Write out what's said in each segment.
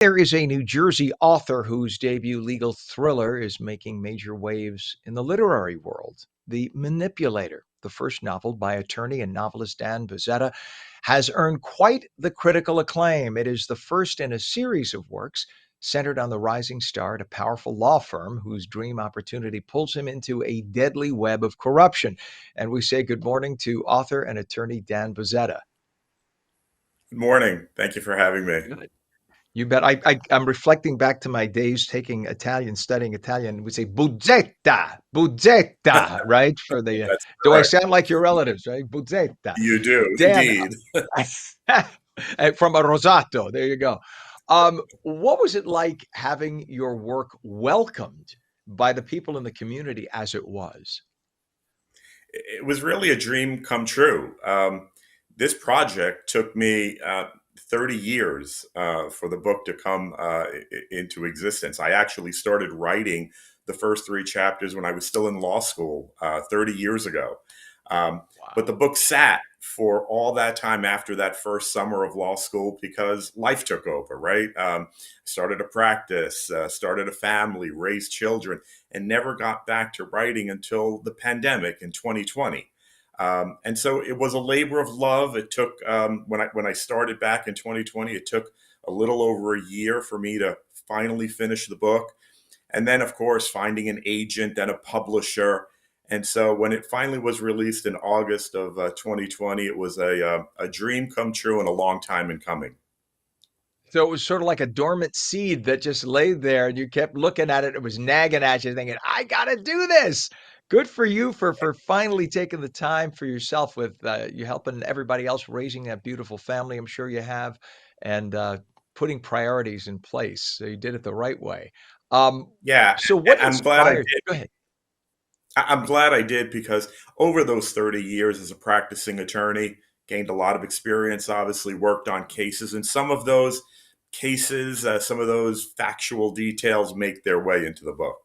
There is a New Jersey author whose debut legal thriller is making major waves in the literary world. The Manipulator, the first novel by attorney and novelist Dan Buzzetta, has earned quite the critical acclaim. It is the first in a series of works centered on the rising star at a powerful law firm whose dream opportunity pulls him into a deadly web of corruption. And we say good morning to author and attorney Dan Buzzetta. Good morning. Thank you for having me. Good. You bet. I'm reflecting back to my days taking Italian, studying Italian. We say Buzzetta, Buzzetta, right? For the, That's do I correct. sound like your relatives, right? Buzzetta. You do, Dan, indeed. from a Rosato. There you go. What was it like having your work welcomed by the people in the community as it was? It was really a dream come true. This project took me 30 years for the book to come into existence. I actually started writing the first three chapters when I was still in law school 30 years ago. Um, but the Wow. book sat for all that time after that first summer of law school because life took over, right? Started a practice, started a family, raised children, and never got back to writing until the pandemic in 2020. And so it was a labor of love. It took when I started back in 2020, it took a little over a year for me to finally finish the book, and then of course finding an agent and a publisher. And so when it finally was released in August of 2020, it was a dream come true and a long time in coming. So it was sort of like a dormant seed that just laid there and you kept looking at it. It was nagging at you thinking, I gotta do this. Good for you for finally taking the time for yourself with you helping everybody else raising that beautiful family I'm sure you have and putting priorities in place. So you did it the right way. Um, Yeah, so what I'm glad I inspired? Go did. ahead. I'm glad I did because over those 30 years as a practicing attorney, gained a lot of experience, obviously worked on cases, and some of those cases, some of those factual details make their way into the book.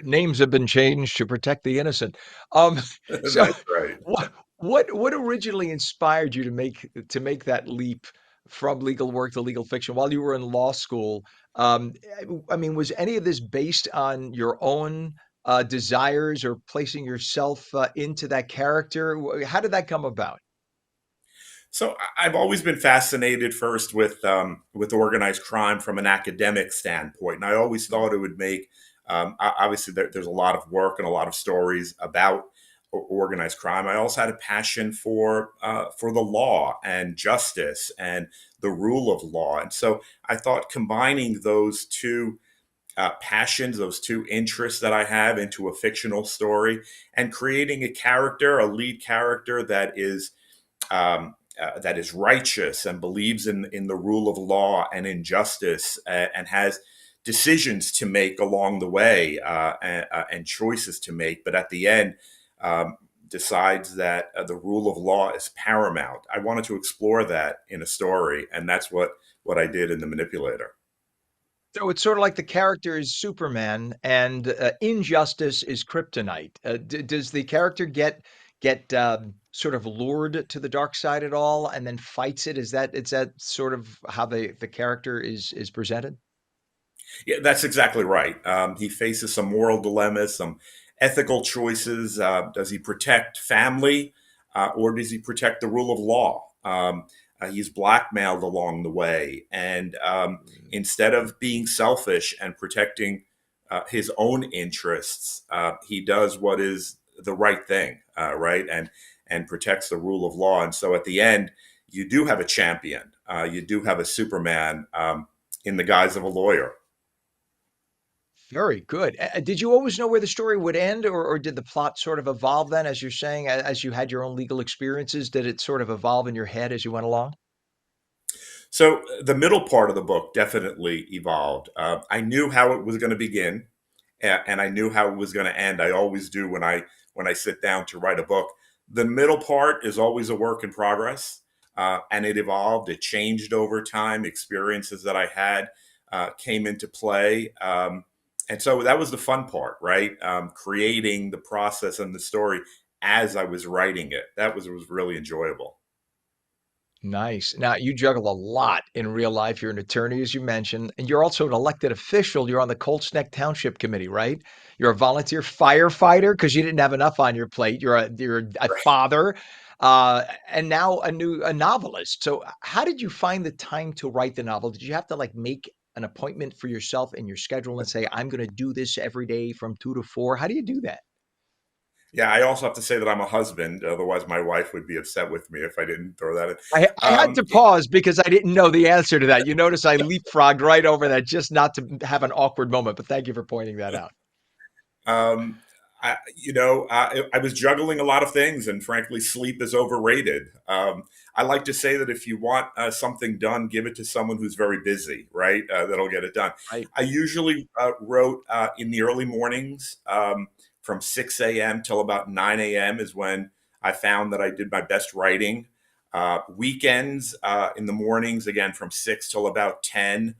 Names have been changed to protect the innocent. Um, so That's right. what originally inspired you to make that leap from legal work to legal fiction while you were in law school? I mean, was any of this based on your own desires or placing yourself into that character? How did that come about? So I've always been fascinated first with organized crime from an academic standpoint, and I always thought it would make obviously there's a lot of work and a lot of stories about organized crime. I also had a passion for the law and justice and the rule of law, and so I thought combining those two passions, those two interests that I have into a fictional story, and creating a character, a lead character that is righteous and believes in the rule of law and in justice and has decisions to make along the way and choices to make, but at the end decides that the rule of law is paramount. I wanted to explore that in a story, and that's what I did in The Manipulator. So it's sort of like the character is Superman and injustice is kryptonite. Does the character get sort of lured to the dark side at all and then fights it? Is that sort of how the character is presented? Yeah, that's exactly right. He faces some moral dilemmas, some ethical choices. Does he protect family or does he protect the rule of law? He's blackmailed along the way. And instead of being selfish and protecting his own interests, he does what is the right thing, right? And protects the rule of law. And so at the end, you do have a champion. You do have a Superman in the guise of a lawyer. Very good. Did you always know where the story would end, or did the plot sort of evolve then, as you're saying, as you had your own legal experiences? Did it sort of evolve in your head as you went along? So the middle part of the book definitely evolved. I knew how it was going to begin, and I knew how it was going to end. I always do when I sit down to write a book. The middle part is always a work in progress, and it evolved. It changed over time. Experiences that I had came into play, and so that was the fun part, right? Creating the process and the story as I was writing it. That was really enjoyable. Nice. Now, you juggle a lot in real life. You're an attorney, as you mentioned, and you're also an elected official. You're on the Colts Neck Township Committee, right? You're a volunteer firefighter because you didn't have enough on your plate. You're a father, and now a novelist. So, how did you find the time to write the novel? Did you have to like make an appointment for yourself in your schedule and say, "I'm going to do this every day from 2 to 4"? How do you do that? Yeah, I also have to say that I'm a husband. Otherwise, my wife would be upset with me if I didn't throw that in. I had to pause because I didn't know the answer to that. You notice I leapfrogged right over that just not to have an awkward moment, but thank you for pointing that out. Um, I was juggling a lot of things, and frankly, sleep is overrated. I like to say that if you want something done, give it to someone who's very busy, right? That'll get it done. Right. I usually wrote in the early mornings from 6 a.m. till about 9 a.m. is when I found that I did my best writing. Weekends in the mornings, again, from 6 till about 10.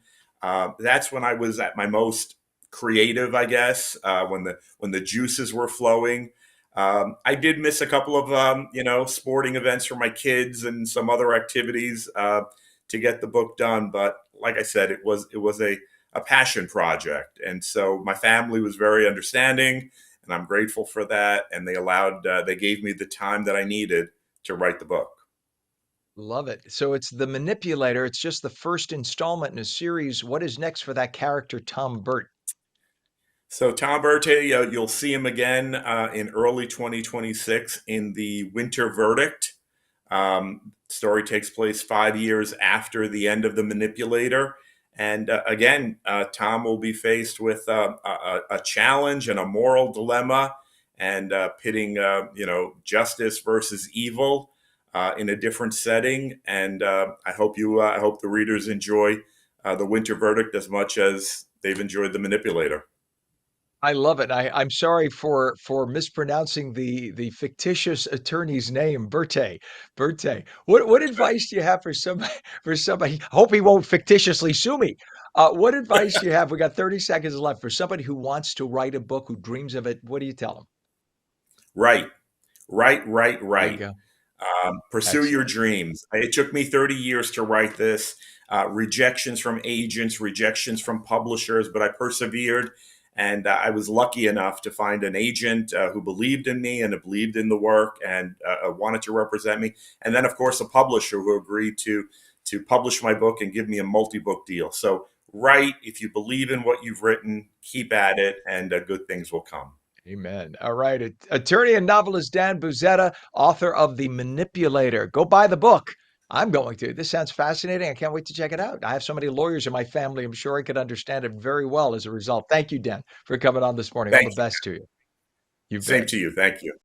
That's when I was at my most creative, I guess, when the juices were flowing. I did miss a couple of sporting events for my kids and some other activities to get the book done. But like I said, it was a passion project, and so my family was very understanding, and I'm grateful for that. And they gave me the time that I needed to write the book. Love it. So it's The Manipulator. It's just the first installment in a series. What is next for that character, Tom Bert? So Tom Berte, you'll see him again in early 2026 in the Winter Verdict. Story takes place 5 years after the end of The Manipulator. And again, Tom will be faced with a challenge and a moral dilemma, and pitting, justice versus evil in a different setting. And I hope the readers enjoy the Winter Verdict as much as they've enjoyed The Manipulator. I love it. I'm sorry for mispronouncing the fictitious attorney's name, Berte. Berte. What advice do you have for somebody for somebody? Hope he won't fictitiously sue me. What advice do you have? We got 30 seconds left for somebody who wants to write a book, who dreams of it. What do you tell them? Right, right, right, There you right. go. Pursue your Excellent. dreams. It took me 30 years to write this. Rejections from agents, rejections from publishers, but I persevered. And I was lucky enough to find an agent who believed in me and believed in the work and wanted to represent me. And then, of course, a publisher who agreed to publish my book and give me a multi-book deal. So write. If you believe in what you've written, keep at it, and good things will come. Amen. All right. Attorney and novelist Dan Buzzetta, author of The Manipulator. Go buy the book. I'm going to. This sounds fascinating. I can't wait to check it out. I have so many lawyers in my family. I'm sure I could understand it very well as a result. Thank you, Dan, for coming on this morning. All Thank the you. best to you. You Same bet. to you. Thank you.